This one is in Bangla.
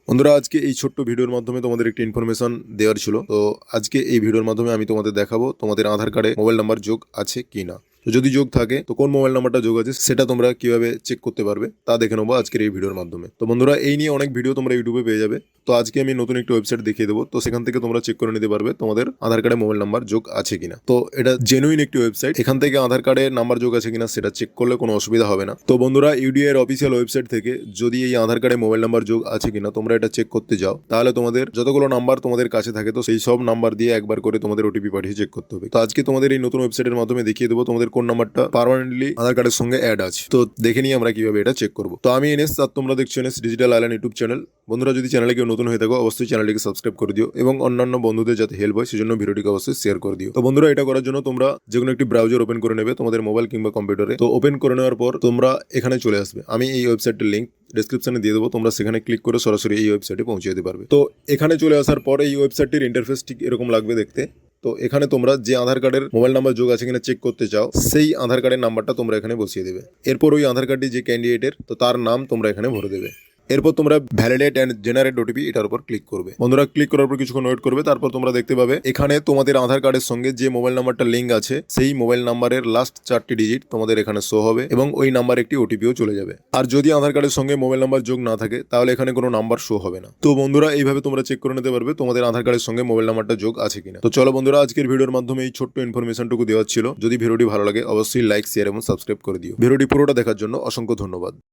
বন্ধুরা আজকে এই ছোট্ট ভিডিওর মাধ্যমে তোমাদের একটি ইনফরমেশন দেওয়ার ছিল। তো আজকে এই ভিডিওর মাধ্যমে আমি তোমাদের দেখাবো তোমাদের আধার কার্ডে মোবাইল নাম্বার যোগ আছে কিনা। তো যদি যোগ থাকে তো কোন মোবাইল নাম্বারটা যোগ আছে সেটা তোমরা কিভাবে চেক করতে পারবে তা দেখে নেবো আজকের এই ভিডিওর মাধ্যমে। তো বন্ধুরা এই নিয়ে অনেক ভিডিও তোমরা ইউটিউবে পেয়ে যাবে। তো আজকে আমি নতুন একটি ওয়েবসাইট দেখিয়ে দেবো, তো সেখান থেকে তোমরা চেক করে নিতে পারবে তোমাদের আধার কার্ডে মোবাইল নাম্বার যোগ আছে কিনা। তো এটা জেনুইন একটি ওয়েবসাইট, এখান থেকে আধার কার্ডে নাম্বার যোগ আছে কিনা সেটা চেক করলে কোনো অসুবিধা হবে না। তো বন্ধুরা ইউডিআই এর অফিসিয়াল ওয়েবসাইট থেকে যদি এই আধার কার্ডে মোবাইল নাম্বার যোগ আছে কিনা তোমরা এটা চেক করতে যাও, তাহলে তোমাদের যতগুলো নাম্বার তোমাদের কাছে থাকে তো সেই সব নাম্বার দিয়ে একবার করে তোমাদের ওটিপি পাঠিয়ে চেক করতে হবে। তো আজকে তোমাদের এই নতুন ওয়েবসাইটের মাধ্যমে দেখিয়ে দেবো তোমাদের কোন নাম্বারটা পার্মানেন্টলি আধার কার্ডের সঙ্গে অ্যাড আছে। তো দেখে নিয়ে আমরা কিভাবে এটা চেক করবো। তো আমি এনএস আর তোমরা দেখছো NS digital island YouTube channel. বন্ধুরা যদি চ্যানেলে কেউ নতুন হয়ে থাকো অবশ্যই চ্যানেলটিকে সাবস্ক্রাইব করে দিও এবং অন্যান্য বন্ধুদের যাতে হেল্প হয় সেজন্য ভিডিওটিকে অবশ্যই শেয়ার করে দিও। তো বন্ধুরা এটা করার জন্য তোমরা যে কোনো একটি ব্রাউজার ওপেন করে নেবে তোমাদের মোবাইল কিংবা কম্পিউটারে। তো ওপেন করে নেওয়ার পর তোমরা এখানে চলে আসবে, আমি এই ওয়েবসাইটের লিঙ্ক ডেসক্রিপশনে দিয়ে দেবো, তোমরা সেখানে ক্লিক করে সরাসরি এই ওয়েবসাইটে পৌঁছে যেতে পারবে। তো এখানে চলে আসার পর এই ওয়েবসাইটটির ইন্টারফেস ঠিক এরকম লাগবে দেখতে। তো এখানে তোমরা যে আধার কার্ডের মোবাইল নাম্বার যোগ আছে কিনা চেক করতে চাও সেই আধার কার্ডের নাম্বারটা তোমরা এখানে বসিয়ে দেবে। এরপর ওই আধার কার্ডটি যে ক্যান্ডিডেটের তো তার নাম তোমরা এখানে ভরে দেবে। এরপর তোমরা ভ্যালিডেট অ্যান্ড জেনারেট ওটিপি এটার উপর ক্লিক করবে। বন্ধুরা ক্লিক করার পর কিছুক্ষণ ওয়েট করবে, তারপর তোমরা দেখতে পাবে এখানে তোমাদের আধার কার্ডের সঙ্গে যে মোবাইল নাম্বারটা লিঙ্ক আছে সেই মোবাইল নাম্বারের লাস্ট 4টি ডিজিট তোমাদের এখানে শো হবে এবং ওই নাম্বার একটি ওটিপিও চলে যাবে। আর যদি আধার কার্ডের সঙ্গে মোবাইল নাম্বার যোগ না থাকে তাহলে এখানে কোনো নাম্বার শো হবে না। তো বন্ধুরা এইভাবে তোমরা চেক করে নিতে পারবে তোমাদের আধার কার্ডের সঙ্গে মোবাইল নাম্বারটা যোগ আছে কিনা। তো চলো বন্ধুরা আজকের ভিডিওর মাধ্যমে এই ছোট্ট ইনফরমেশনটুকু দেওয়ার ছিল। যদি ভিডিওটি ভালো লাগে অবশ্যই লাইক, শেয়ার এবং সাবস্ক্রাইব করে দিও। ভিডিওটি পুরোটা দেখার জন্য অসংখ্য ধন্যবাদ।